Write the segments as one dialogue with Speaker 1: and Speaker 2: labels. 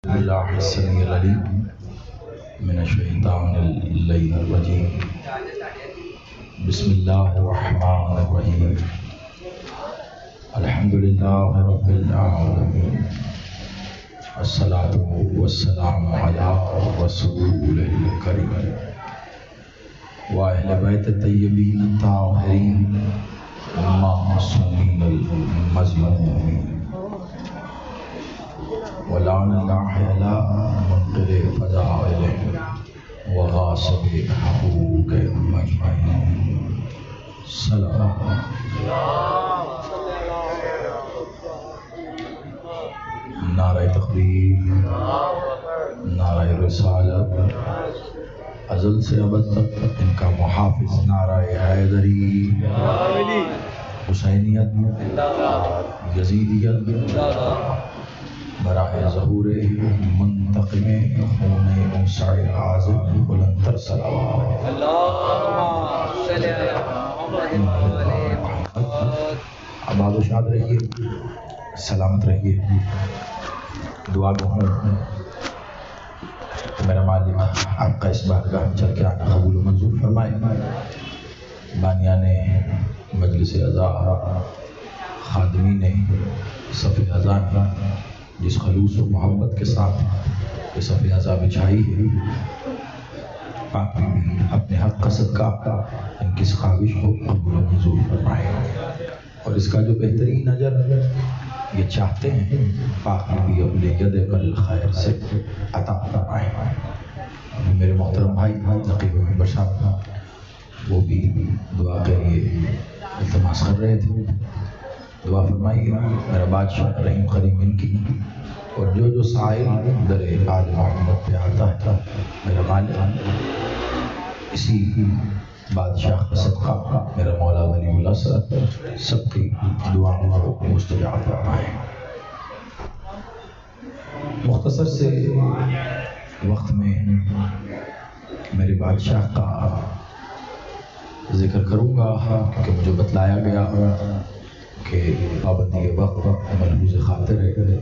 Speaker 1: بالله السميع العليم من الشيطان اللعين الرجيم. بسم الله الرحمن الرحيم. الحمد لله رب العالمين. الصلاة والسلام على رسوله الكريم وأهل بيت الطيبين الطاهرين المعصومين المظلومين. ولعن الله على منقذ فضائلهم وغاصب حقوقهم أجمعين. سلام. نعرہ تکبیر، نعرہ رسالت، ازل سے ابد تک ان کا محافظ نعرہ حیدری، حسینیت، یزیدیت، براہ ظہور منتقم خون موسیٰ اعظم بلندتر صلوات. آباد و شاد رہیے، سلامت رہیے. دعا گو میرا مالک آپ کا اس بارگاہ میں چل کے آنا قبول و منظور فرمائے. بانیان مجلس عزا، خادمین صف عزا جس خلوص و محبت کے ساتھ یہ صف عزا بچھائی ہے، آپ بھی اپنے حق کا صدقہ ان کی خواہش کو قبول و منظور فرمائے. اور اس کا جو بہترین اجر یہ چاہتے ہیں پاک بھی اپنے ید قل خیر سے عطا فرمائے. میرے محترم بھائی نقیب محمد صاحب وہ بھی دعا کے لیے التماس کر رہے تھے. دعا فرمائیے میرا بادشاہ رحیم کریم ان کی، اور جو سائل در آل محمد پہ آتا ہے میرا مالک اسی بادشاہ کا صدقہ میرا مولا ولی اللہ سب کی دعاؤں کو مستجاب فرمائے. مختصر سے وقت میں میرے بادشاہ کا ذکر کروں گا کیونکہ مجھے بتلایا گیا کہ پابندی وقت ملحوظ خاطر ہے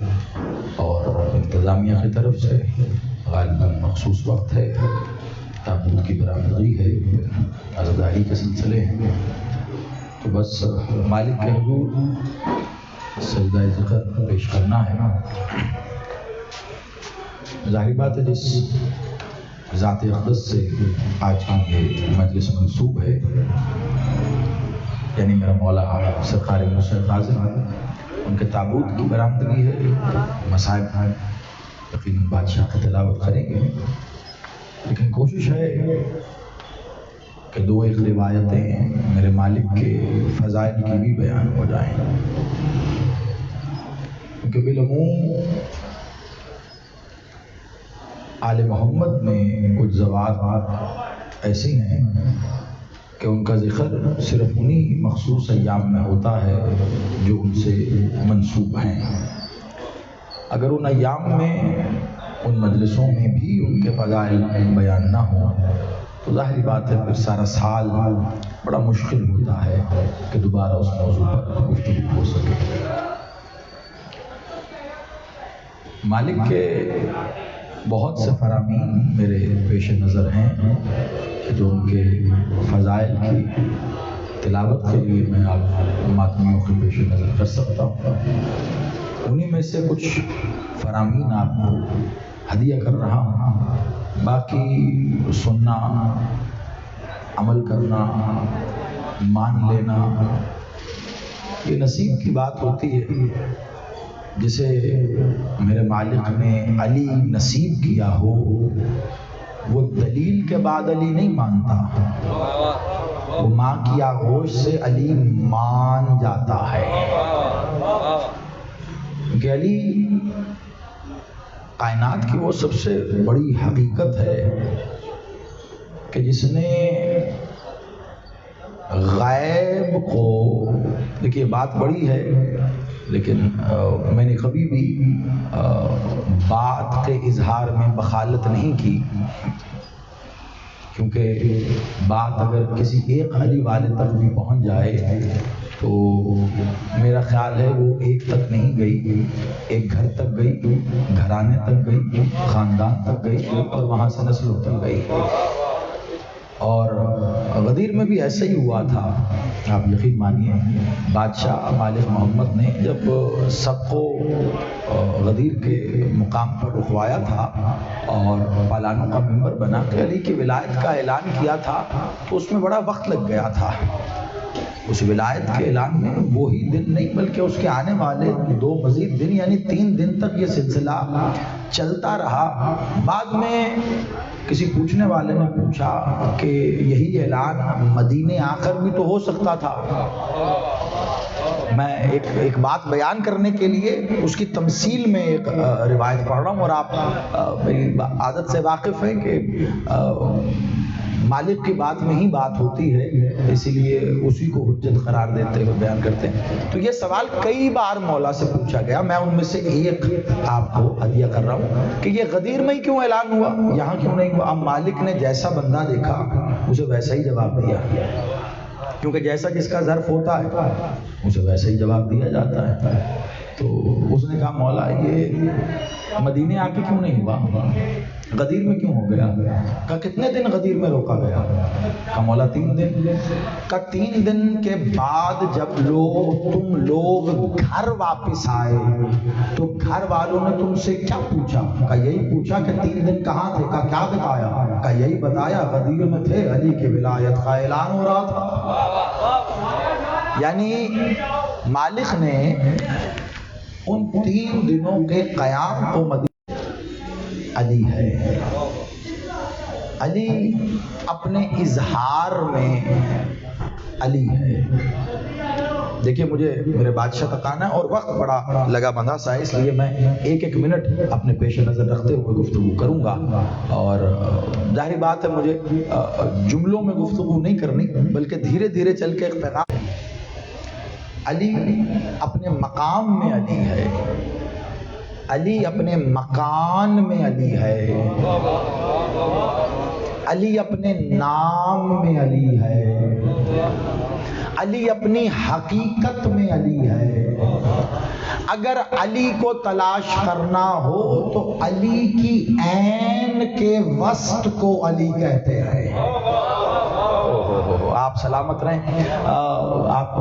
Speaker 1: اور انتظامیہ کی طرف سے غالباً مخصوص وقت ہے، تابوت کی برآمدگی ہے، عزاداری کے سلسلے ہیں. تو بس مالک کے حضور سجدہ ذکر پیش کرنا ہے. ظاہر بات ہے جس ذات اقدس سے آج کی یہ مجلس منسوب ہے، یعنی میرا مولا سرکار موسیٰ کاظم ان کے تابوت کی برآمدگی ہے. مصائب یقیناً بادشاہ کی تلاوت کریں گے، لیکن کوشش ہے کہ دو ایک روایتیں میرے مالک کے فضائل کی بھی بیان ہو جائیں، کیونکہ بالعموم آل محمد میں کچھ ذوات ایسی ہیں کہ ان کا ذکر صرف انہی مخصوص ایام میں ہوتا ہے جو ان سے منسوب ہیں. اگر ان ایام میں ان مجلسوں میں بھی ان کے فضائل بیان نہ ہوں تو ظاہری بات ہے پھر سارا سال بڑا مشکل ہوتا ہے کہ دوبارہ اس موضوع پر گفتگو ہو سکے. مالک کے بہت سے فرامین میرے پیش نظر ہیں جو ان کے فضائل کی تلاوت کے لیے میں آپ ماتمیوں کے پیش نظر کر سکتا ہوں. انہی میں سے کچھ فرامین آپ کو ہدیہ کر رہا ہوں. باقی سننا، عمل کرنا، مان لینا یہ نصیب کی بات ہوتی ہے. جسے میرے مالک نے علی نصیب کیا ہو وہ دلیل کے بعد علی نہیں مانتا، وہ ماں کی آغوش سے علی مان جاتا ہے. کہ علی کائنات کی وہ سب سے بڑی حقیقت ہے کہ جس نے غیب کو، دیکھیے بات بڑی ہے لیکن میں نے کبھی بھی بات کے اظہار میں بخالت نہیں کی، کیونکہ بات اگر کسی ایک علی والے تک بھی پہنچ جائے تو میرا خیال ہے وہ ایک تک نہیں گئی، ایک گھر تک گئی، گھرانے تک گئی، خاندان تک گئی اور وہاں سے نسلوں تک گئی۔ اور غدیر میں بھی ایسا ہی ہوا تھا، آپ یقین مانیے، بادشاہ مالک محمد نے جب سب کو غدیر کے مقام پر رکوایا تھا اور پالانوں کا ممبر بنا کے علی کی ولایت کا اعلان کیا تھا تو اس میں بڑا وقت لگ گیا تھا۔ اس ولایت کے اعلان میں وہی دن نہیں بلکہ اس کے آنے والے 2 مزید دن یعنی 3 دن تک یہ سلسلہ چلتا رہا۔ بعد میں کسی پوچھنے والے نے پوچھا کہ یہی اعلان مدینے آخر بھی تو ہو سکتا تھا۔ میں ایک بات بیان کرنے کے لیے اس کی تمثیل میں ایک روایت پڑھ رہا ہوں، اور آپ میری عادت سے واقف ہیں کہ مالک کی بات میں ہی بات ہوتی ہے، اسی لیے اسی کو حجت قرار دیتے ہوئے بیان کرتے ہیں۔ تو یہ سوال کئی بار مولا سے پوچھا گیا، میں ان میں سے ایک آپ کو ہدیہ کر رہا ہوں کہ یہ غدیر میں ہی کیوں اعلان ہوا، یہاں کیوں نہیں ہوا؟ اب مالک نے جیسا بندہ دیکھا اسے ویسا ہی جواب دیا، کیونکہ جیسا جس کا ظرف ہوتا ہے اسے ویسا ہی جواب دیا جاتا ہے۔ تو اس نے کہا مولا یہ مدینے آ کے کیوں نہیں ہوا، غدیر میں کیوں ہو گیا؟ کہا کتنے دن غدیر میں روکا گیا؟ کہا مولا 3 دن۔ کہا 3 دن کے بعد جب تم لوگ گھر واپس آئے تو گھر والوں نے تم سے کیا پوچھا؟ کہا یہی پوچھا کہ 3 دن کہاں تھے؟ کہا کیا بتایا؟ کہا یہی بتایا غدیر میں تھے، علی کی ولایت کا اعلان ہو رہا تھا۔ یعنی مالک نے ان 3 دنوں کے قیام کو مدینے علی ہے، علی اپنے اظہار میں علی ہے۔ دیکھیے مجھے میرے بادشاہ تک آنا ہے اور وقت بڑا لگا بندھا سا ہے، اس لیے میں ایک منٹ اپنے پیش نظر رکھتے ہوئے گفتگو کروں گا، اور ظاہری بات ہے مجھے جملوں میں گفتگو نہیں کرنی بلکہ دھیرے دھیرے چل کے ایک پیغام۔ علی اپنے مقام میں علی ہے، علی اپنے مکان میں علی ہے، علی اپنے نام میں علی ہے، علی اپنی حقیقت میں علی ہے۔ اگر علی کو تلاش کرنا ہو تو علی کی عین کے وسط کو علی کہتے ہیں۔ آپ سلامت رہیں، آپ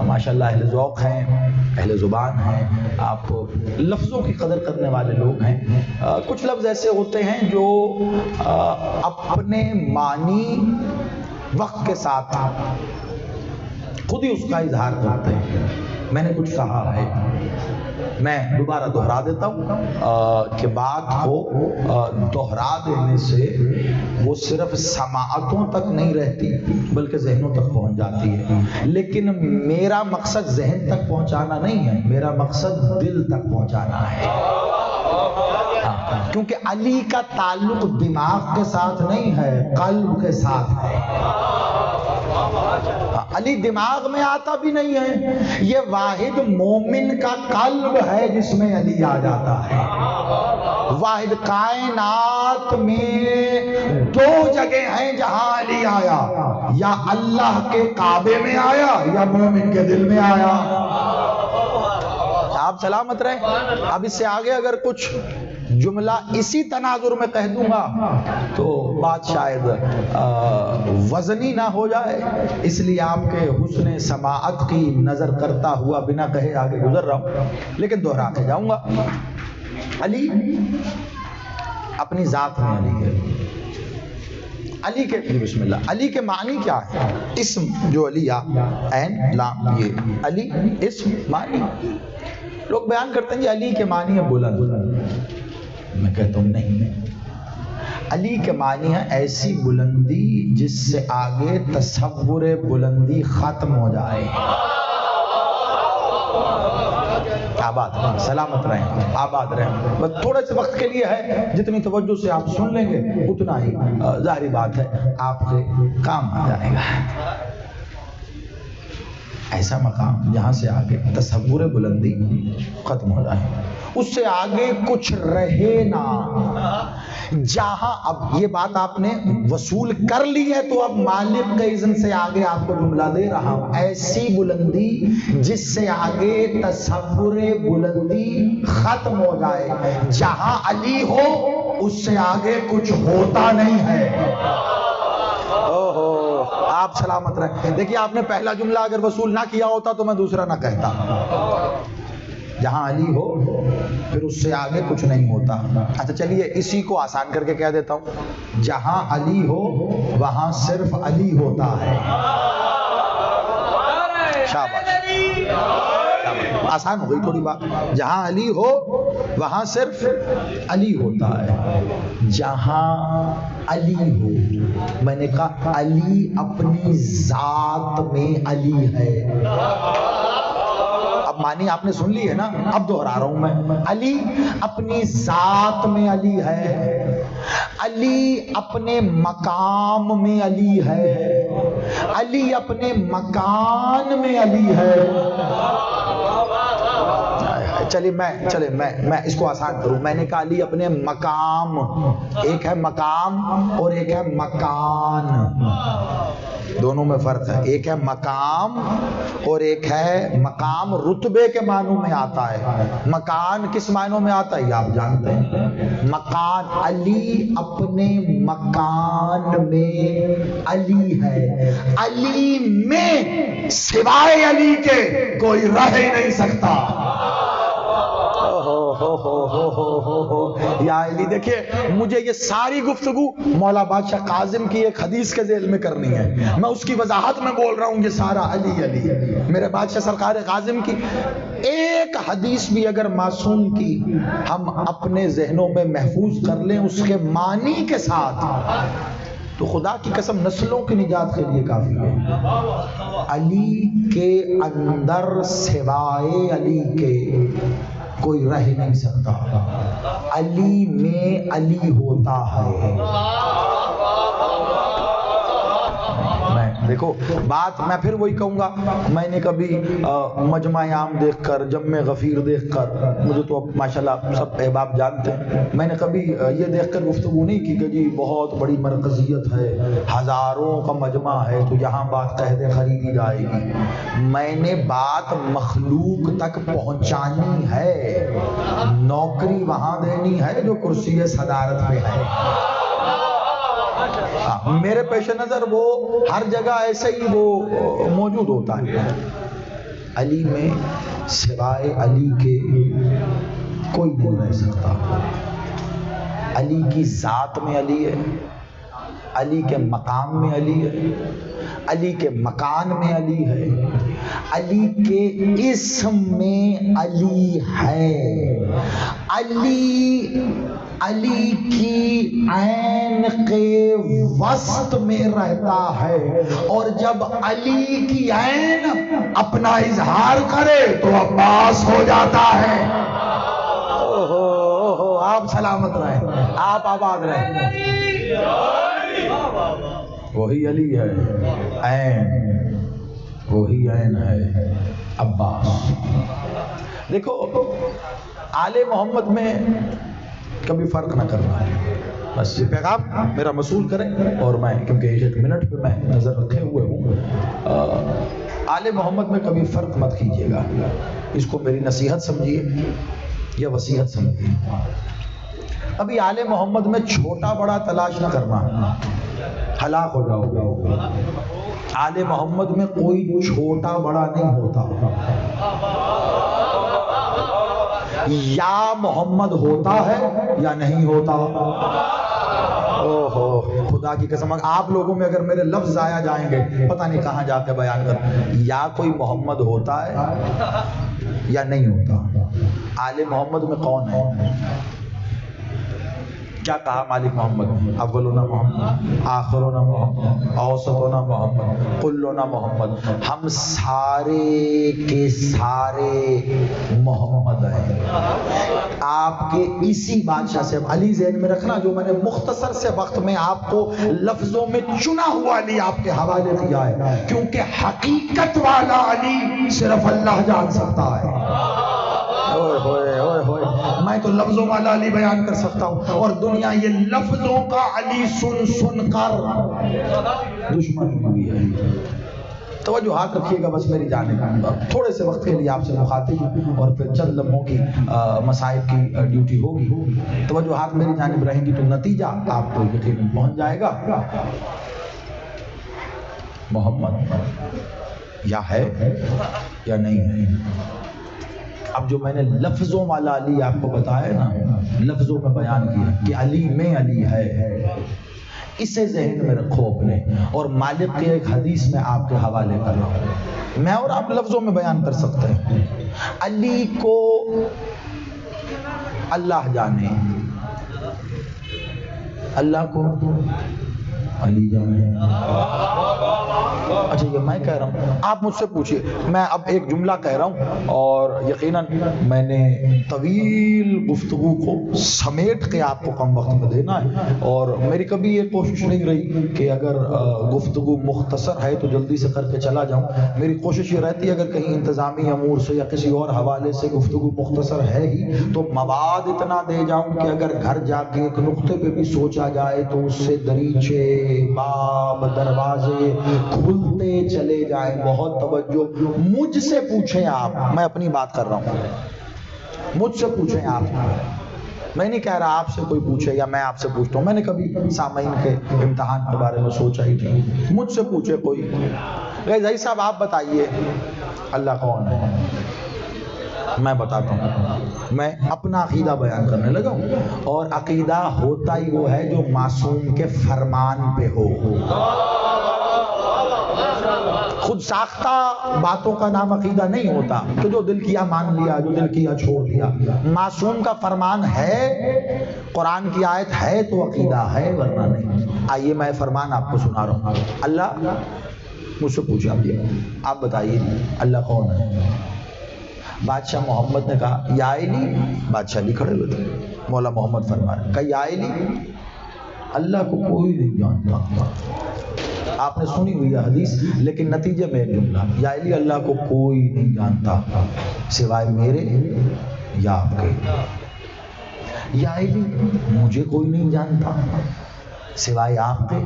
Speaker 1: ماشاءاللہ اہل ذوق ہیں، اہل زبان ہیں، آپ لفظوں کی قدر کرنے والے لوگ ہیں۔ کچھ لفظ ایسے ہوتے ہیں جو اپنے معنی وقت کے ساتھ خود ہی اس کا اظہار کرتے ہیں۔ میں نے کچھ کہا ہے، میں دوبارہ دہرا دیتا ہوں کہ بات کو دہرا دینے سے وہ صرف سماعتوں تک نہیں رہتی بلکہ ذہنوں تک پہنچ جاتی ہے، لیکن میرا مقصد ذہن تک پہنچانا نہیں ہے، میرا مقصد دل تک پہنچانا ہے، کیونکہ علی کا تعلق دماغ کے ساتھ نہیں ہے، قلب کے ساتھ ہے۔ علی دماغ میں آتا بھی نہیں ہے، یہ واحد مومن کا قلب ہے جس میں علی آ جاتا ہے۔ واحد کائنات میں 2 جگہ ہیں جہاں علی آیا، یا اللہ کے کعبے میں آیا یا مومن کے دل میں آیا۔ آپ سلامت رہیں۔ اب اس سے آگے اگر کچھ جملہ اسی تناظر میں کہہ دوں گا تو بات شاید وزنی نہ ہو جائے، اس لیے آپ کے حسن سماعت کی نظر کرتا ہوا بنا کہے آگے گزر رہا ہوں، لیکن دہرا کے جاؤں گا۔ علی اپنی ذات میں علی ہے۔ علی کے بسم اللہ، علی کے معنی کیا ہے؟ اسم جو علی عین لام، یہ علی اسم معنی۔ لوگ بیان کرتے ہیں کہ علی کے معنی ہے بلند، میں کہتا ہوں نہیں، علی کے معنی ہے ایسی بلندی جس سے آگے تصور بلندی ختم ہو جائے۔ آباد رہیں، سلامت رہیں، آباد رہیں۔ بس تھوڑے سے وقت کے لیے ہے، جتنی توجہ سے آپ سن لیں گے اتنا ہی ظاہری بات ہے آپ کے کام آ جائے گا۔ ایسا مقام جہاں سے آگے تصور بلندی ختم ہو جائے، اس سے آگے کچھ رہے نہ،
Speaker 2: جہاں اب یہ بات آپ نے وصول کر لی ہے تو اب مالک کے اذن سے آگے آپ کو جملہ دے رہا ہوں. ایسی بلندی جس سے آگے تصور بلندی ختم ہو جائے. جہاں علی ہو اس سے آگے کچھ ہوتا نہیں ہے. آپ سلامت رہیں. دیکھیے آپ نے پہلا جملہ اگر وصول نہ کیا ہوتا تو میں دوسرا نہ کہتا. جہاں علی ہو پھر اس سے آگے کچھ نہیں ہوتا. اچھا چلیے اسی کو آسان کر کے کہہ دیتا ہوں. جہاں علی ہو وہاں صرف علی ہوتا ہے. شاباش. آسان ہو گئی تھوڑی بات. جہاں علی ہو وہاں صرف علی ہوتا ہے. جہاں علی ہو، میں نے کہا علی اپنی ذات میں علی ہے. اب معنی آپ نے سن لی ہے نا، اب دوہرا رہا ہوں میں. علی اپنی ذات میں علی ہے، علی اپنے مقام میں علی ہے، علی اپنے مکان میں علی ہے. چلیے میں اس کو آسان کروں. میں نے کہا علی اپنے مقام، ایک ہے مقام اور ایک ہے مکان. دونوں میں فرق ہے. ایک ہے مقام اور ایک ہے مقام. رتبے کے معنوں میں آتا ہے. مکان کس معنوں میں آتا ہے یہ آپ جانتے ہیں. مکان. علی اپنے مکان میں علی ہے. علی میں سوائے علی کے کوئی رہ ہی نہیں سکتا. یا علی. دیکھیے مجھے یہ ساری گفتگو مولا بادشاہ کاظم کی ایک حدیث کے ذیل میں کرنی ہے. میں اس کی وضاحت میں بول رہا ہوں. یہ سارا علی علی. میرے بادشاہ سرکار کاظم کی ایک حدیث بھی اگر معصوم کی ہم اپنے ذہنوں میں محفوظ کر لیں اس کے معنی کے ساتھ تو خدا کی قسم نسلوں کی نجات کے لیے کافی ہے. علی کے اندر سوائے علی کے کوئی رہ نہیں سکتا. علی میں علی ہوتا ہے. دیکھو بات میں پھر وہی کہوں گا. میں نے کبھی مجمع عام دیکھ کر، جمع غفیر دیکھ کر، مجھے تو اب ماشاءاللہ سب احباب جانتے ہیں، میں نے کبھی یہ دیکھ کر گفتگو نہیں کی کہ جی بہت بڑی مرکزیت ہے، ہزاروں کا مجمع ہے تو یہاں بات قہد خریدی جائے گی. میں نے بات مخلوق تک پہنچانی ہے. نوکری وہاں دینی ہے جو کرسی صدارت پہ ہے. میرے پیش نظر وہ ہر جگہ ایسے ہی وہ موجود ہوتا ہے. علی میں سوائے علی کے کوئی نہیں رہ سکتا. علی کی ذات میں علی ہے، علی کے مقام میں علی ہے، علی کے مکان میں علی ہے، علی کے اسم میں علی ہے. علی کی عین کے وسط میں رہتا ہے اور جب علی کی عین اپنا اظہار کرے تو عباس ہو جاتا ہے. آپ سلامت رہیں، آپ آباد رہیں. وہی علی ہے عین، وہی عین ہے عباس. دیکھو آل محمد میں کبھی فرق نہ کرنا ہے. بس یہ پیغام میرا موصول کریں اور میں کیونکہ ایک منٹ پہ میں نظر رکھے ہوئے ہوں. آل محمد میں کبھی فرق مت کیجیے گا. اس کو میری نصیحت سمجھیے یا وصیحت سمجھیے. ابھی آل محمد میں چھوٹا بڑا تلاش نہ کرنا، ہلاک ہو جاؤ گے. آل محمد میں کوئی چھوٹا بڑا نہیں ہوتا. یا محمد ہوتا ہے یا نہیں ہوتا. خدا کی قسم آپ لوگوں میں اگر میرے لفظ آیا جائیں گے پتہ نہیں کہاں جا کے بیان کر. یا کوئی محمد ہوتا ہے یا نہیں ہوتا. آل محمد میں کون ہے؟ کیا کہا مالک محمد؟ اولنا محمد، آخرنا محمد، اوسطنا محمد، کلنا محمد. ہم سارے کے سارے محمد ہیں. آپ کے اسی بادشاہ سے علی ذہن میں رکھنا جو میں نے مختصر سے وقت میں آپ کو لفظوں میں چنا ہوا علی آپ کے حوالے دیا ہے کیونکہ حقیقت والا علی صرف اللہ جان سکتا ہے. میں تو لفظوں والا علی بیان کر سکتا ہوں، اور دنیا یہ لفظوں کا علی سن سن کر دشمن ہوئی ہے۔ توجہات رکھیے گا بس میری جانب، تھوڑے سے وقت کے لیے آپ سے مخاطب ہوں اور پھر چند لمحوں کی مصائب کی ڈیوٹی ہوگی۔ توجہات میری جانب رہیں گی تو نتیجہ آپ کو یقیناً پہنچ جائے گا۔ محمد یا ہے یا نہیں ہے۔ اب جو میں نے لفظوں والا علی آپ کو بتایا نا، لفظوں میں بیان کیا کہ علی میں علی ہے، اسے ذہن میں رکھو اپنے، اور مالک کے ایک حدیث میں آپ کے حوالے کر رہا ہوں، میں اور آپ لفظوں میں بیان کر سکتے ہیں۔ علی کو اللہ جانے، اللہ کو علی جانے۔ اچھا یہ میں کہہ رہا ہوں، آپ مجھ سے پوچھئے، میں اب ایک جملہ کہہ رہا ہوں اور یقیناً میں نے طویل گفتگو کو سمیٹ کے آپ کو کم وقت میں دینا ہے، اور میری کبھی یہ کوشش نہیں رہی کہ اگر گفتگو مختصر ہے تو جلدی سے کر کے چلا جاؤں۔ میری کوشش یہ رہتی ہے اگر کہیں انتظامی امور سے یا کسی اور حوالے سے گفتگو مختصر ہے ہی تو مواد اتنا دے جاؤں کہ اگر گھر جا کے ایک نقطے پہ بھی سوچا جائے تو اس سے دریچے، باب، دروازے کھلتے چلے جائیں۔ بہت توجہ، مجھ سے پوچھیں آپ، میں اپنی بات کر رہا ہوں، مجھ سے پوچھیں آپ، میں نہیں کہہ رہا آپ سے کوئی پوچھے یا میں آپ سے پوچھتا ہوں، میں نے کبھی سامعین کے امتحان کے بارے میں سوچا ہی نہیں، مجھ سے پوچھے کوئی، غیظی صاحب آپ بتائیے اللہ کون ہے؟ میں بتاتا ہوں، میں اپنا عقیدہ بیان کرنے لگا ہوں، اور عقیدہ ہوتا ہی وہ ہے جو معصوم کے فرمان پہ ہو۔ خود ساختہ باتوں کا نام عقیدہ نہیں ہوتا کہ جو دل کیا مان لیا، جو دل کیا چھوڑ دیا۔ معصوم کا فرمان ہے، قرآن کی آیت ہے تو عقیدہ ہے، ورنہ نہیں۔ آئیے میں فرمان آپ کو سنا رہا ہوں۔ اللہ، مجھ سے پوچھا آپ بتائیے اللہ کون ہے؟ بادشاہ محمد نے کہا یا علی، بادشاہ علی کھڑے ہوئے تھے، مولا محمد فرما رہے کہا یا علی، اللہ کو کوئی نہیں جانتا۔ آپ نے سنی ہوئی ہے حدیث، لیکن نتیجے میں ایک جملہ، یا علی اللہ کو کوئی نہیں جانتا سوائے میرے یا آپ کے۔ یا علی مجھے کوئی نہیں جانتا سوائے آپ کے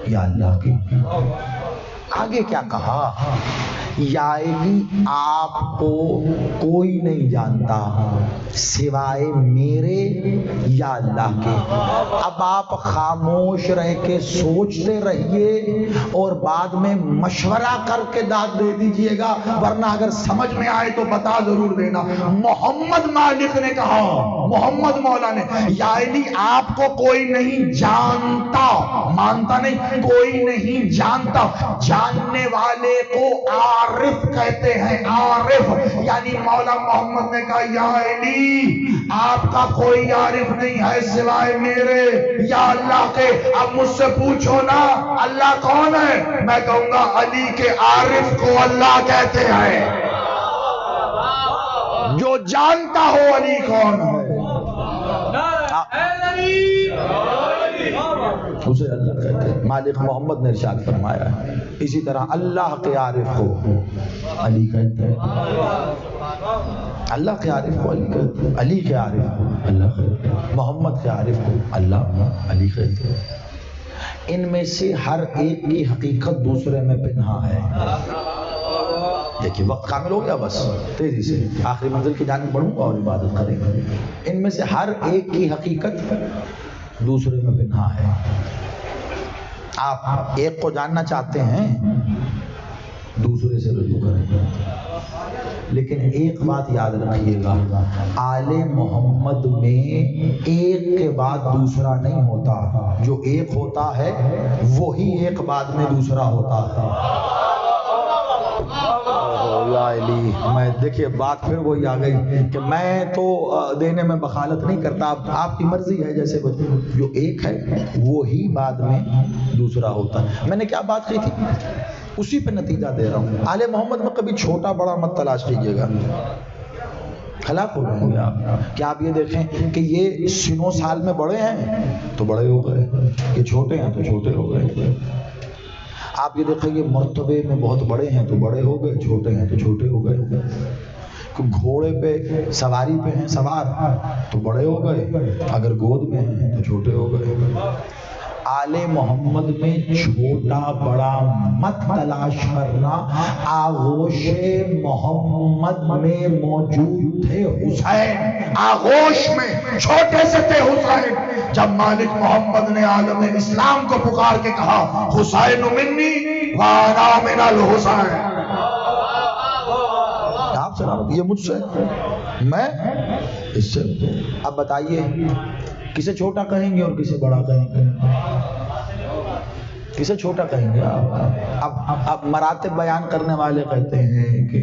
Speaker 2: یا اللہ کے۔ آگے کیا کہا؟ یا علی آپ کو کوئی نہیں جانتا سوائے میرے یا اللہ کے۔ اب آپ خاموش رہ کے سوچتے رہیے اور بعد میں مشورہ کر کے داد دے دیجئے گا، ورنہ اگر سمجھ میں آئے تو بتا ضرور دینا۔ محمد مالک نے کہا، محمد مولا نے، یا علی آپ کو کوئی نہیں جانتا، مانتا نہیں، کوئی نہیں جانتا، جاننے والے کو عارف کہتے ہیں، عارف، یعنی مولا محمد نے کہا یا علی آپ کا کوئی عارف نہیں ہے سوائے میرے یا اللہ کے۔ اب مجھ سے پوچھو نا اللہ کون ہے، میں کہوں گا علی کے عارف کو اللہ کہتے ہیں، جو جانتا ہو علی کون ہے اسے اللہ کہتے ہیں۔ مالک محمد نے ارشاد فرمایا ہے، اسی طرح اللہ کے عارف کو علی کہتے ہیں، اللہ کے عارف کو علی کہتے ہیں، علی کے عارف کو اللہ کہتے ہیں، محمد کے عارف کو اللہ علی کہتے ہیں۔ ان میں سے ہر ایک کی حقیقت دوسرے میں پنہا ہے۔ دیکھیے وقت کامل ہو گیا، بس تیزی سے آخری منزل کی جانب بڑھوں گا اور عبادت کریں گے۔ ان میں سے ہر ایک کی حقیقت دوسرے میں پنہا ہے۔ آپ ایک کو جاننا چاہتے ہیں دوسرے سے رجوع کریں، لیکن ایک بات یاد رکھیے گا، آل محمد میں ایک کے بعد دوسرا نہیں ہوتا، جو ایک ہوتا ہے وہی ایک بعد میں دوسرا ہوتا ہے۔ یا علی، میں دیکھیے بات پھر وہی آ گئی کہ میں تو دینے میں بخالت نہیں کرتا، آپ کی مرضی ہے، جیسے جو ایک ہے وہی بعد میں دوسرا ہوتا ہے۔ میں نے کیا بات کی تھی اسی پہ نتیجہ دے رہا ہوں۔ آل محمد میں کبھی چھوٹا بڑا مت تلاش کیجیے گا، ہلاک ہو جائیں گے آپ۔ کہ آپ یہ دیکھیں کہ یہ سنوں سال میں بڑے ہیں تو بڑے ہو گئے، یہ چھوٹے ہیں تو چھوٹے ہو گئے۔ آپ یہ دیکھیں یہ مرتبے میں بہت بڑے ہیں تو بڑے ہو گئے، چھوٹے ہیں تو چھوٹے ہو گئے۔ گھوڑے پہ سواری پہ ہیں سوار تو بڑے ہو گئے، اگر گود میں ہیں تو چھوٹے ہو گئے۔ آل محمد میں چھوٹا بڑا مت تلاش کرنا، آغوش محمد میں موجود تھے حسین، آغوش میں چھوٹے سے تھے حسین۔ جب مالک محمد نے عالم اسلام کو پکار کے کہا حسین منی وانا من الحسین، آپ سلام، یہ مجھ سے میں اس سے، اب بتائیے کسے چھوٹا کہیں گے اور کسے بڑا کہیں گے؟ کسے چھوٹا کہیں گے؟ اب مراتب بیان کرنے والے کہتے ہیں کہ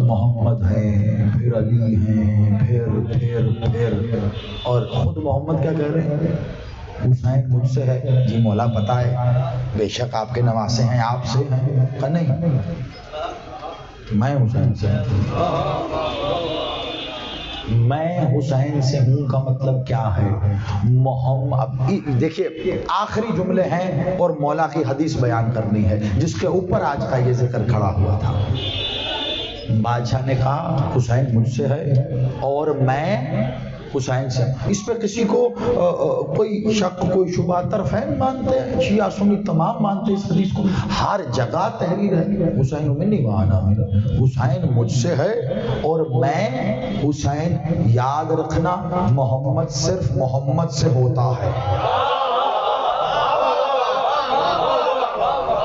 Speaker 2: محمد ہیں، پھر علی ہیں، پھر اور خود محمد کیا کہہ رہے ہیں؟ حسین مجھ سے ہے۔ جی مولا پتہ ہے، بے شک آپ کے نواسے ہیں، آپ سے ہیں، کہ نہیں میں حسین سے میں حسین سے ہوں کا مطلب کیا ہے؟ محمد، دیکھیے آخری جملے ہیں اور مولا کی حدیث بیان کرنی ہے جس کے اوپر آج کا یہ ذکر کھڑا ہوا تھا۔ بادشاہ نے کہا حسین مجھ سے ہے اور میں حسین سے، اس پہ کسی کو کوئی شک کوئی شبہ، طرفین مانتے ہیں، شیعہ سنی تمام مانتے ہیں اس حدیث کو، ہر جگہ تحریر ہے حسین منی وانا میرا، حسین مجھ سے ہے اور میں حسین، یاد رکھنا محمد صرف محمد سے ہوتا ہے۔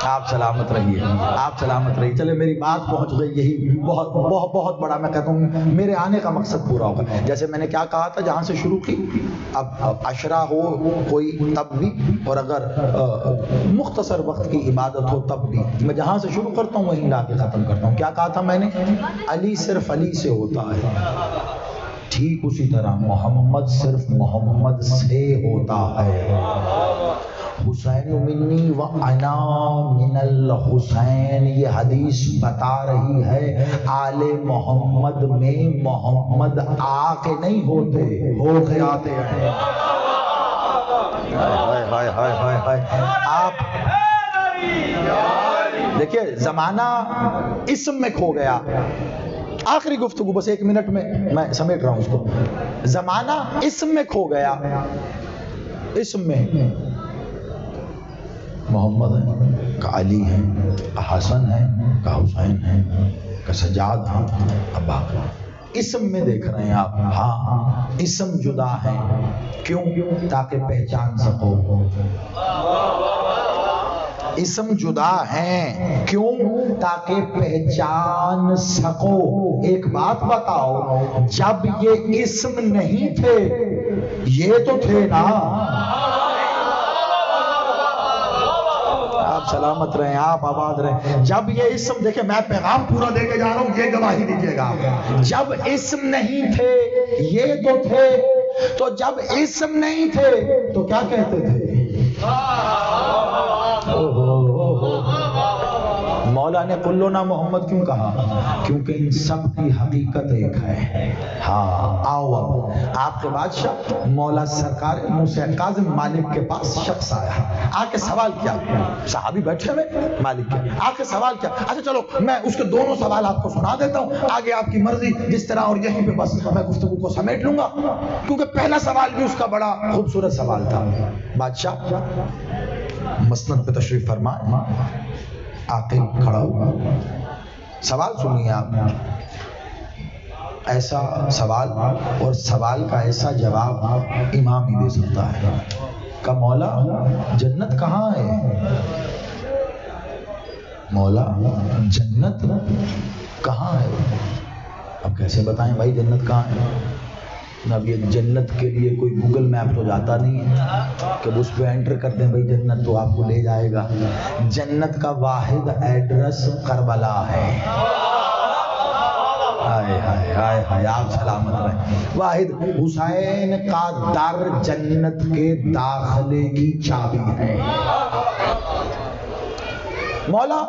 Speaker 2: آپ سلامت رہیے، آپ سلامت رہیے۔ چلے میری بات پہنچ گئی، یہی بہت بہت بہت بڑا، میں کہتا ہوں میرے آنے کا مقصد پورا ہوگا۔ جیسے میں نے کیا کہا تھا جہاں سے شروع کی، اب عشرہ ہو کوئی تب بھی، اور اگر مختصر وقت کی عبادت ہو تب بھی، میں جہاں سے شروع کرتا ہوں وہیں لا کے ختم کرتا ہوں۔ کیا کہا تھا میں نے؟ علی صرف علی سے ہوتا ہے، ٹھیک اسی طرح محمد صرف محمد سے ہوتا ہے۔ حسین منی و انا من الحسین، یہ حدیث بتا رہی ہے آل محمد میں محمد آ کے نہیں ہوتے، ہو کے آتے ہیں۔ آپ دیکھیے زمانہ اسم میں کھو گیا، آخری گفتگو بس 1 منٹ میں سمیٹ رہا ہوں اس کو، زمانہ اسم میں کھو گیا، اسم میں محمد ہیں کا علی ہیں کا حسن ہیں کا حسین ہیں کا سجاد ہیں کا باقر، اسم میں دیکھ رہے ہیں آپ۔ ہاں اسم جدا ہیں، کیوں؟ تاکہ پہچان سکو۔ اسم جدا ہیں کیوں؟ تاکہ پہچان سکو۔ ایک بات بتاؤ، جب یہ اسم نہیں تھے یہ تو تھے نا، آپ سلامت رہیں، آپ آباد رہیں۔ جب یہ اسم، دیکھیں میں پیغام پورا دے کے جا رہا ہوں، یہ گواہی دیجیے گا، جب اسم نہیں تھے یہ تو تھے، تو جب اسم نہیں تھے تو کیا کہتے تھے؟ مولا نے کلنا محمد کیوں کہا؟ کیونکہ ان سب کی حقیقت ایک ہے۔ ہاں آؤ اب آپ کے بادشاہ مولا سرکار موسیٰ کاظم مالک کے پاس شخص آیا، آ کے سوال کیا، صحابی بیٹھے ہوئے، مالک کے آ کے سوال کیا۔ اچھا چلو میں اس کے دونوں سوال آپ کو سنا دیتا ہوں، آگے آپ کی مرضی جس طرح، اور یہیں پہ بس میں گفتگو کو سمیٹ لوں گا، کیونکہ پہلا سوال بھی اس کا بڑا خوبصورت سوال تھا۔ بادشاہ مسند پہ تشریف فرمائے، عاقل کھڑا ہوا، سوال سنیے آپ، ایسا سوال اور سوال کا ایسا جواب امام ہی دے سکتا ہے۔ کہ مولا جنت کہاں ہے؟ مولا جنت کہاں ہے؟ اب کیسے بتائیں بھائی جنت کہاں ہے؟ اب یہ جنت کے لیے کوئی گوگل میپ تو جاتا نہیں ہے کہ اس پہ انٹر کرتے ہیں بھائی جنت تو آپ کو لے جائے گا۔ جنت کا واحد ایڈریس کربلا ہے۔ ہائے ہائے ہائے ہائے، آپ سلامت رہیں۔ واحد حسین کا در جنت کے داخلے کی چابی ہے۔ مولا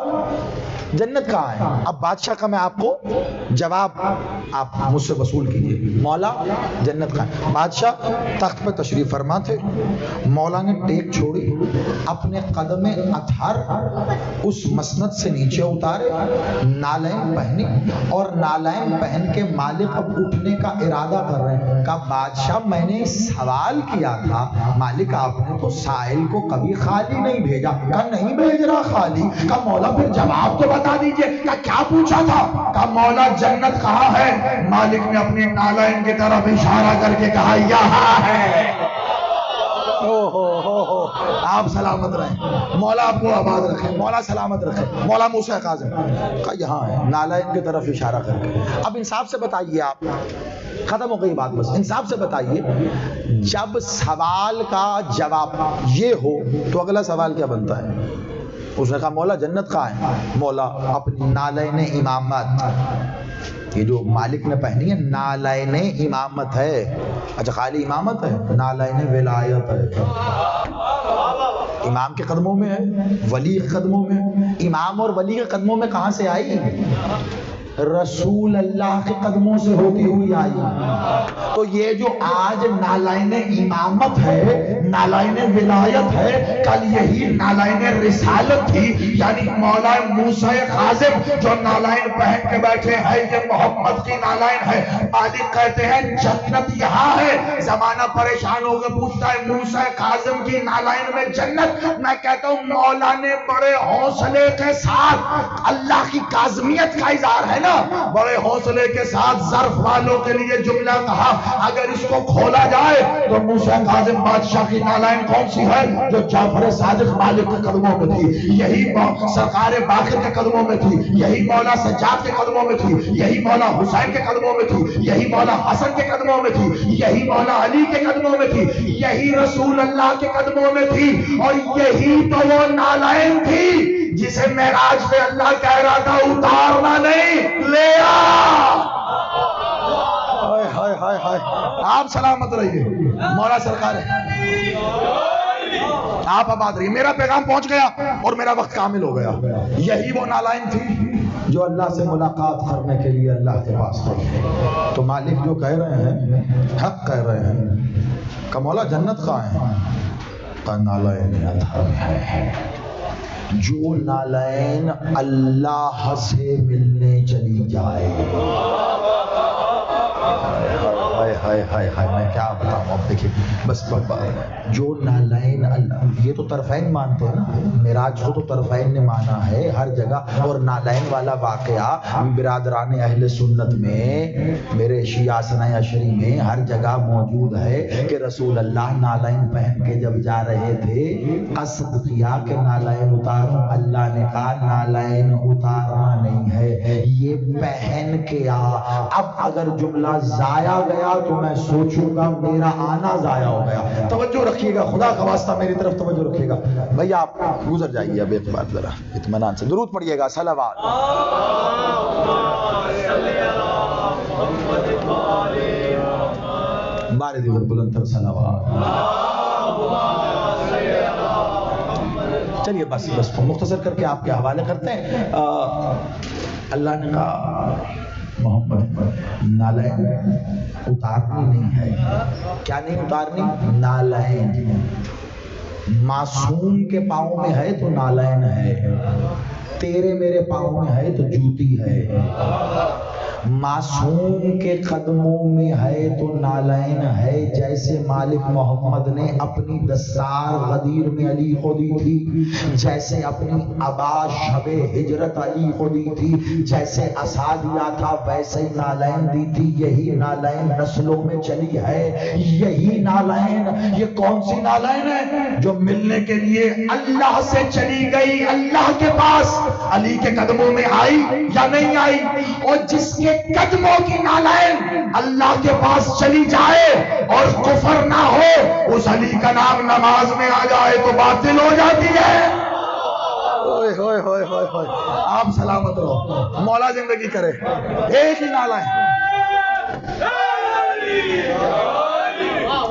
Speaker 2: جنت کہاں ہے؟ اب بادشاہ کا میں آپ کو جواب آپ مجھ سے وصول کیجئے، مولا جنت کہاں ہے؟ بادشاہ تخت پہ تشریف فرما تھے، مولا نے ٹیک چھوڑی، اپنے قدم اطہر اس مسند سے نیچے اتارے، نالین پہنی، اور نالین پہن کے مالک اب اٹھنے کا ارادہ کر رہے ہیں۔ کہا بادشاہ میں نے سوال کیا تھا، مالک آپ نے تو سائل کو کبھی خالی نہیں بھیجا۔ کہا نہیں بھیج رہا خالی۔ کہا مولا پھر جواب تو بتا دیجئے۔ کہا کیا پوچھا تھا؟ کہا مولا جنت کہاں ہے؟ مالک نے اپنے نالین کی طرف اشارہ کر کے کہا یہاں ہے۔ آپ سلامت رہیں، مولا آپ کو آباد رکھے، مولا سلامت رکھے۔ مولا موسیٰ کاظم کہا یہاں ہے، نالین کی طرف اشارہ کر کے۔ اب انصاف سے بتائیے، آپ ختم ہو گئی بات، بس انصاف سے بتائیے، جب سوال کا جواب یہ ہو تو اگلا سوال کیا بنتا ہے؟ اس نے کہا مولا جنت کہاں ہے؟ مولا اپنی نالین امامت، یہ جو مالک نے پہنی ہے نالین امامت ہے، اچھا خالی امامت ہے، نالین ولایت ہے، امام کے قدموں میں ہے، ولی کے قدموں میں ہے۔ امام اور ولی کے قدموں میں کہاں سے آئی؟ رسول اللہ کے قدموں سے ہوتی ہوئی آئی۔ تو یہ جو آج نالین امامت ہے، نالین ولایت ہے، کل یہی نالین رسالت تھی، یعنی مولا موسیٰ کاظم جو نالین پہن کے بیٹھے ہیں یہ محمد کی نالین ہے۔ مالک کہتے ہیں جنت یہاں ہے۔ زمانہ پریشان ہو کے پوچھتا ہے موسیٰ کاظم کی نالین میں جنت؟ میں کہتا ہوں مولا نے بڑے حوصلے کے ساتھ، اللہ کی کاظمیت کا اظہار ہے نا، بڑے حوصلے کے ساتھ ظرف والوں کے لیے جملہ کہا اگر اس کو کھولا جائے تو موسیٰ کاظم بادشاہ کی نالین کون سی ہے؟ جو جعفر صادق مالک کے قدموں میں تھی، یہی سرکار باقر کے قدموں میں تھی، یہی مولا سجاد کے قدموں میں تھی، یہی مولا حسین کے قدموں میں تھی، یہی مولا حسن کے قدموں میں تھی، یہی مولا علی کے قدموں میں تھی، یہی رسول اللہ کے قدموں میں تھی، اور یہی تو وہ نالین تھی جسے معراج میں اللہ کہہ رہا تھا اتارنا نہیں، لے آ۔ آپ سلامت رہیے، مولا سرکار ہے، آپ آباد رہیے۔ میرا پیغام پہنچ گیا اور میرا وقت کامل ہو گیا۔ یہی وہ نالین تھی جو اللہ سے ملاقات کرنے کے لیے اللہ کے پاس گئی۔ تو مالک جو کہہ رہے ہیں حق کہہ رہے ہیں کہ مولا جنت کہاں ہے؟ کہ نالین اطہر میں ہے۔ جو نالین اللہ سے ملنے چلی جائے، میں کیا بتاؤں، اب دیکھیں بس جو نالین اللہ، یہ تو طرفین مانتے ہیں نا، معراج کو تو طرفین نے مانا ہے ہر جگہ، اور نالین والا واقعہ برادران اہل سنت میں، میرے شیعہ ثنائے عشری میں ہر جگہ موجود ہے کہ رسول اللہ نالین پہن کے جب جا رہے تھے قصد کیا کہ نالین اتاروں، اللہ نے کہا نالین اتارنا نہیں ہے، یہ پہن کے آ۔ اب اگر جملہ ضائع گیا تو میں سوچوں گا میرا آنا ضائع ہو گیا۔ توجہ رکھیے گا، خدا کا واسطہ میری طرف توجہ رکھیے گا بھئی، آپ گزر جائیے اب ایک بار ذرا اطمینان سے درود پڑھیے گا، صلوات۔ بارے دیگر بلند تر صلوات۔ چلیے بس مختصر کر کے آپ کے حوالے کرتے ہیں۔ اللہ نے کہا محمد نالین اتارنی نہیں ہے۔ کیا نہیں اتارنی؟ نالین۔ معصوم کے پاؤں میں ہے تو نالین ہے، تیرے میرے پاؤں میں ہے تو جوتی ہے۔ معصوم کے قدموں میں ہے تو نالین ہے، جیسے مالک محمد نے اپنی دستار غدیر میں علی کو دی تھی، جیسے اپنی عبا شب ہجرت علی کو دی تھی، جیسے عصا دیا تھا ویسے نالین دی تھی۔ یہی نالین نسلوں میں چلی ہے، یہی نالین۔ یہ کون سی نالین ہے؟ جو ملنے کے لیے اللہ سے چلی گئی اللہ کے پاس، علی کے قدموں میں آئی یا نہیں آئی؟ اور جس کے قدموں کی نالین اللہ کے پاس چلی جائے اور کفر نہ ہو، اس علی کا نام نماز میں آ جائے تو باطل ہو جاتی ہے۔ آپ سلامت رہو، مولا زندگی کرے۔ ایک ہی نالین،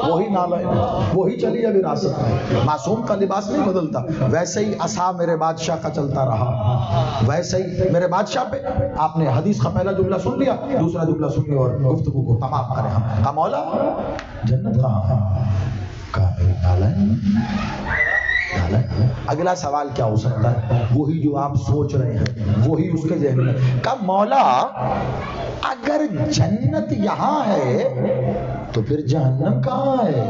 Speaker 2: وہی نالائن ہے، وہی چلی ہے وراثت میں. معصوم کا لباس نہیں بدلتا. ویسے ہی عصا میرے بادشاہ کا چلتا رہا، ویسے ہی میرے بادشاہ پہ آپ نے حدیث کا پہلا جملہ سن لیا، دوسرا جملہ سن لیا اور گفتگو کو تمام کریں. ہم کا مولا جنت کہاں ہے؟ کہا میری نالائن. اگلا سوال کیا ہو سکتا ہے؟ وہی جو آپ سوچ رہے ہیں، وہی اس کے ذہن میں. کہا مولا اگر جنت یہاں ہے تو پھر جہنم کہاں ہے؟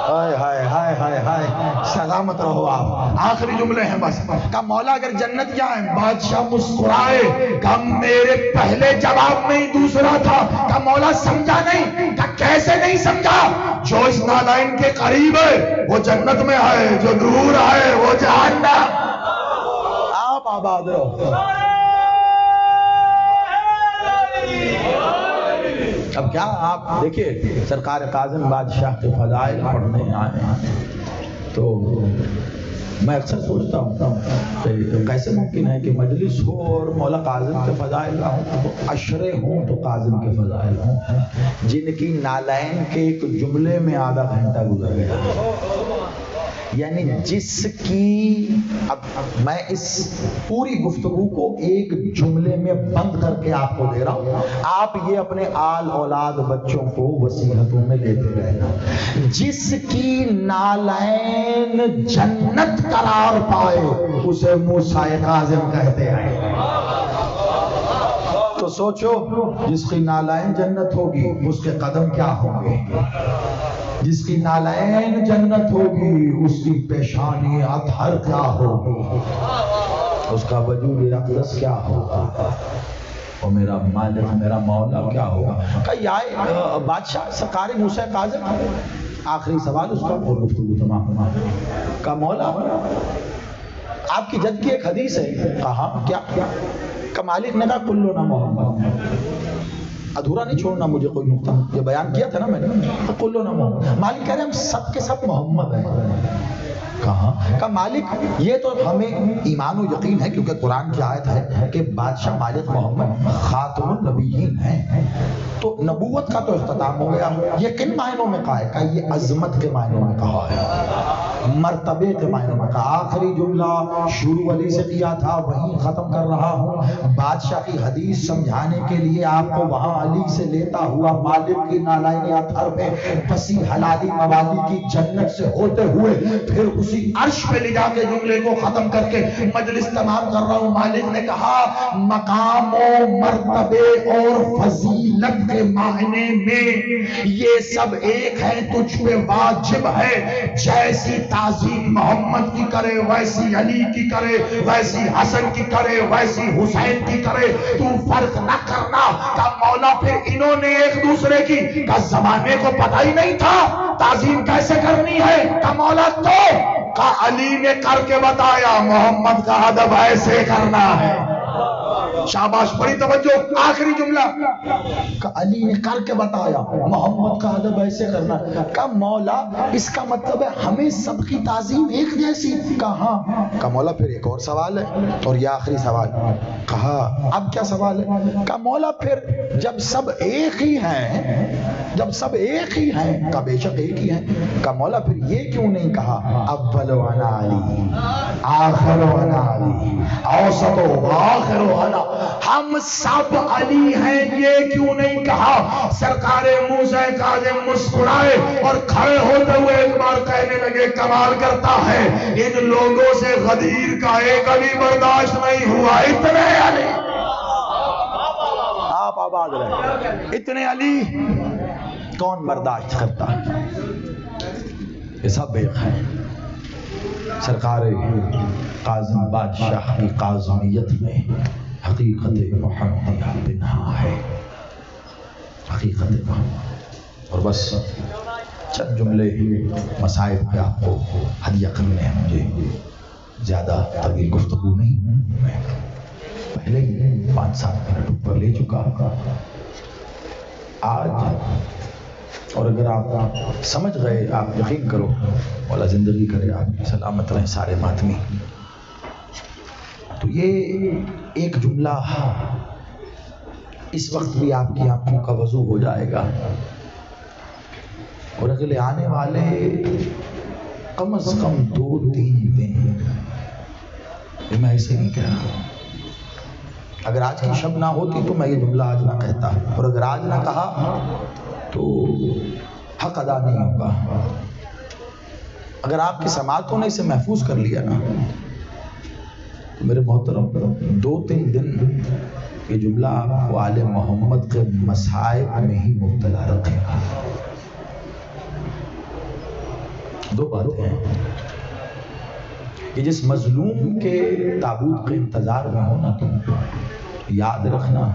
Speaker 2: ہائے ہائے ہائے ہائے ہائے، سلامت رہو آپ. آخری جملے ہیں بس. کہا مولا اگر جنت یہاں ہے. بادشاہ مسکرائے. کہا میرے پہلے جواب میں ہی دوسرا تھا. کہا مولا سمجھا نہیں. کہا کیسے نہیں سمجھا؟ جو اس نالائن کے قریب ہے وہ جنت میں ہے، جو دور ہے وہ جہنم. آپ آباد رہو. اب کیا آپ دیکھیے، سرکار کاظم بادشاہ کے فضائل پڑھنے آئے ہیں تو میں اکثر سوچتا ہوں کہ کیسے ممکن ہے کہ مجلس ہو اور مولا کاظم کے فضائل نہ ہوں، اشرے ہوں تو کاظم کے فضائل ہوں، جن کی نالائن کے ایک جملے میں آدھا گھنٹہ گزر گیا. یعنی جس کی اب میں اس پوری گفتگو کو ایک جملے میں بند کر کے آپ کو دے رہا ہوں، آپ یہ اپنے آل اولاد بچوں کو وصیتوں میں لیتے رہنا. جس کی نالائن جنت قرار پائے اسے موسیٰ کاظم کہتے ہیں. تو سوچو جس کی نالائن جنت ہوگی اس کے قدم کیا ہوں گے؟ جس کی نالائن جنت ہوگی اس کی پیشانی اطہر کیا ہوگی؟ اس کا وجود اقدس کیا ہوگا؟ اور میرا مالک میرا مولا کیا ہوگا؟ کہ یا بادشاہ سرکار موسیٰ کاظم. آخری سوال اس کا اور گفتگو تمام. کہ مولا آپ کی جد کی ایک حدیث ہے. کہا کیا؟ کہ مالک نے کہا کلنا محمد. ادھورا نہیں چھوڑنا مجھے کوئی نقطہ، یہ بیان کیا تھا نا میں نے. کلنا محمد. مالک کہہ رہے ہم سب کے سب محمد ہیں. کہا مالک یہ تو ہمیں ایمان و یقین ہے کیونکہ قرآن کی آیت ہے کہ بادشاہ مالک محمد خاتم النبیین ہیں. تو نبوت کا تو اختتام ہو گیا. یہ کن معنوں میں کہا ہے؟ کہ یہ عظمت کے معنوں میں کہا ہے، مرتبے کے معنوں میں کہا. آخری جملہ شروع علی سے کیا تھا وہیں ختم کر رہا ہوں. بادشاہ کی حدیث سمجھانے کے لیے آپ کو وہاں علی سے لیتا ہوا مالک کی نالائن اطہر پہ بسی حلالی موالی کی جنت سے ہوتے ہوئے پھر اسی عرش پہ لے جا کے جملے کو ختم کر کے مجلس تمام کر رہا ہوں. مالک نے کہا مقام و مرتبے اور فضیلت کے معنی میں یہ سب ایک ہے، تجھ پہ واجب ہے جیسی تعظیم محمد کی کرے ویسی علی کی کرے، ویسی حسن کی کرے ویسی حسین کی کرے، تو فرق نہ کرنا. کہ مولا پھر انہوں نے ایک دوسرے کی کہ زمانے کو پتہ ہی نہیں تھا تعظیم کیسے کرنی ہے. کہ مولا تو کہ علی نے کر کے بتایا محمد کا ادب ایسے کرنا ہے. شاباش، بڑی توجہ. آخری جملہ کہ علی نے کر کے بتایا محمد کا ادب ایسے کرنا. کہ مولا اس کا مطلب ہے ہمیں سب کی تعظیم ایک جیسی. کہاں؟ کہ مولا پھر ایک اور سوال ہے اور یہ آخری سوال. کہا اب کیا سوال ہے؟ کہ مولا پھر جب سب ایک ہی ہیں، جب سب ایک ہی ہیں، کہ بے شک ایک ہی ہیں، کہ مولا پھر یہ کیوں نہیں کہا اول وانا علی، آخر وانا علی، اوسط و آخر وانا، ہم سب علی ہیں یہ کیوں نہیں کہا؟ سرکار موسیٰ کاظم مسکرائے اور کھڑے ہوتے ہوئے ایک بار کہنے لگے کمال کرتا ہے ان لوگوں سے غدیر کا ایک علی برداشت نہیں ہوا. اتنے علی، آپ آباد رہے، اتنے علی کون برداشت کرتا ہے؟ یہ سب ایک ہے. سرکار کاظم بادشاہ کی کاظمیت میں حقیقت محمدیہ بنہا ہے، حقیقت محمد. اور بس چند جملے مسائل پہ آپ کو ہدیہ کرنے ہیں. مجھے زیادہ طویل گفتگو نہیں، میں پہلے ہی 5-7 منٹ اوپر لے چکا آج. اور اگر آپ سمجھ گئے، آپ یقین کرو مولا زندگی کرے آپ سلامت رہیں سارے ماتمی. تو یہ ایک جملہ اس وقت بھی آپ کی آنکھوں کا وضو ہو جائے گا اور اگلے آنے والے کم از کم 2-3 دن، یہ میں ایسے نہیں کہہ رہا، اگر آج کی شب نہ ہوتی تو میں یہ جملہ آج نہ کہتا، اور اگر آج نہ کہا تو حق ادا نہیں ہوگا۔ اگر آپ کی سماعتوں نے اسے محفوظ کر لیا نا تو میرے محترم 2-3 دن یہ جملہ آپ کو آل محمد کے مصائب میں ہی مبتلا رکھے گا۔ 2 باتیں ہیں کہ جس مظلوم کے تابوت کے انتظار میں ہونا، تم یاد رکھنا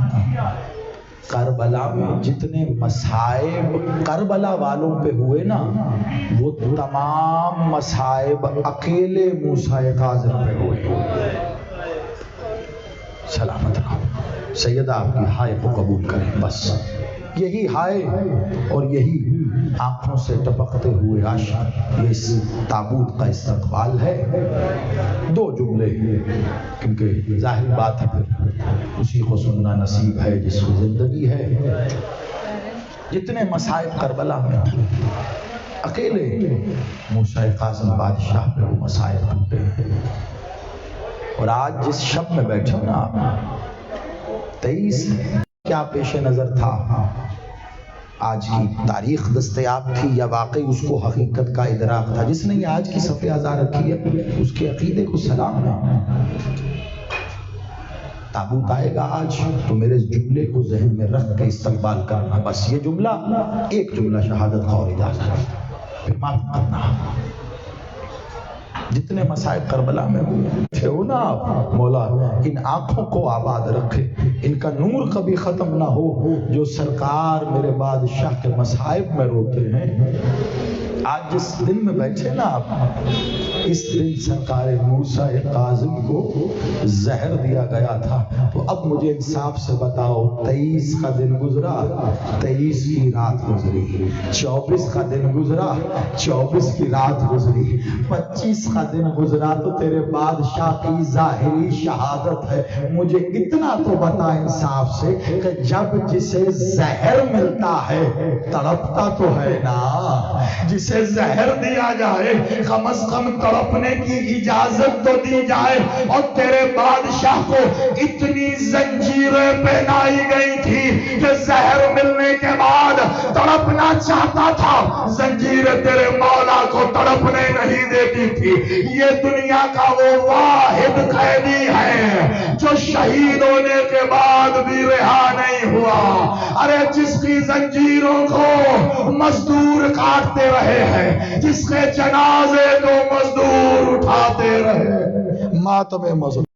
Speaker 2: کربلا میں جتنے مصائب کربلا والوں پہ ہوئے نا، وہ تمام مصائب اکیلے موسیٰ کاظم پہ ہوئے۔ سلامت رہو، سیدہ آپ کی ہائے کو قبول کریں، بس یہی ہائے اور یہی آنکھوں سے ٹپکتے ہوئے عاشق، یہ اس تابوت کا استقبال ہے۔ 2 جملے، کیونکہ ظاہر بات ہے پھر اسی کو سننا نصیب ہے جس کی زندگی ہے۔ جتنے مصائب کربلا میں اکیلے موسیٰ کاظم بادشاہ پہ وہ مصائب ٹوٹے ہیں۔ اور آج جس شب میں بیٹھے نا آپ، 23 کیا پیش نظر تھا؟ آج کی تاریخ دستیاب تھی یا واقعی اس کو حقیقت کا ادراک تھا؟ جس نے یہ آج کی صف ازاں رکھی ہے اس کے عقیدے کو سلام ہے۔ تابوت آئے گا آج تو میرے اس جملے کو ذہن میں رکھ کے استقبال کرنا، بس یہ جملہ، ایک جملہ شہادت کا اور اجازت، پھر معاف کرنا۔ جتنے مصائب کربلا میں ہوئے ہو نا آپ، مولا ان آنکھوں کو آباد رکھے، ان کا نور کبھی ختم نہ ہو، جو سرکار میرے بادشاہ کے مصائب میں روتے ہیں۔ آج جس دن میں بیٹھے نا آپ، اس دن سرکار موسیٰ کاظم کو زہر دیا گیا تھا، تو اب مجھے انصاف سے بتاؤ، 23 کا دن گزرا، 23 کی رات گزری، 24 کا دن گزرا، 24 کی رات گزری، 25 کا دن گزرا، تو تیرے بادشاہ کی ظاہری شہادت ہے۔ مجھے اتنا تو بتا انصاف سے کہ جب جسے زہر ملتا ہے تڑپتا تو ہے نا، جسے زہر دیا جائے کم از کم تڑپنے کی اجازت تو دی جائے۔ اور تیرے بادشاہ کو اتنی زنجیریں پہنائی گئی تھی کہ زہر ملنے کے بعد تڑپنا چاہتا تھا، زنجیریں تیرے مولا کو تڑپنے نہیں دیتی تھی۔ یہ دنیا کا وہ واحد قیدی ہے جو شہید ہونے کے بعد بھی رہا نہیں ہوا۔ ارے جس کی زنجیروں کو مزدور کاٹتے رہے ہیں، جس کے جنازے کو مزدور اٹھاتے رہے، ماتم مزدور